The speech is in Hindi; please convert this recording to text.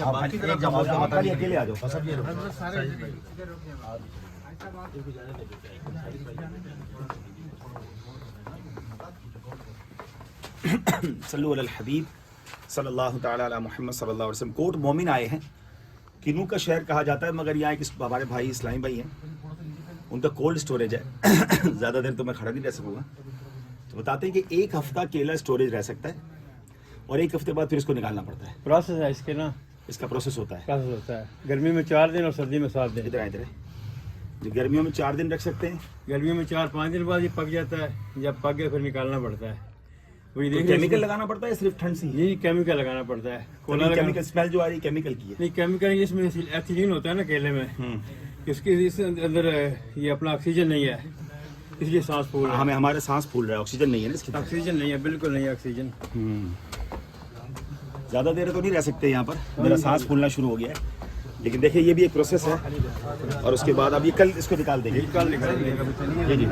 अकेले आ जाओ। सल्लु अलल हबीब सल्लल्लाहु ताला अला मुहम्मद सल्लल्लाहु अलैहि वसल्लम। कोट मोमिन आए हैं, किनू का शहर कहा जाता है, मगर यहाँ एक हमारे भाई इस्लामी भाई हैं, उनका कोल्ड स्टोरेज है। ज़्यादा देर तो मैं खड़ा नहीं रह सकूँगा, तो बताते हैं कि 1 हफ्ता केला स्टोरेज रह सकता है और 1 हफ्ते बाद फिर इसको निकालना पड़ता है। प्रोसेस है इसके ना, इसका प्रोसेस होता है। प्रोसेस होता है। गर्मी में 4 दिन और सर्दी में 7 दिन। इधर इधर जो गर्मियों में 4 दिन रख सकते हैं, गर्मियों में 4-5 दिन बाद ये पक जाता है। जब पक गया फिर निकालना पड़ता है। वही तो देखिए केमिकल लगाना पड़ता है, सिर्फ ठंड से ही? ये केमिकल लगाना पड़ता है। कोला केमिकल स्मेल जो आ रही है केमिकल की है? नहीं, केमिकल इसमें एथिलीन होता है ना केले में, इसके इस अंदर ये अपना ऑक्सीजन नहीं है, इसलिए सांस फूल रहा है। हमें हमारे सांस फूल रहा है, ऑक्सीजन नहीं है ना इसकी? ऑक्सीजन नहीं है, बिल्कुल नहीं है ऑक्सीजन। ज़्यादा देर तो नहीं रह सकते यहाँ पर, मेरा सांस फूलना शुरू हो गया है। लेकिन देखिए ये भी एक प्रोसेस है और उसके बाद अब ये कल इसको निकाल देंगे। कल निकाल देंगे। जी जी।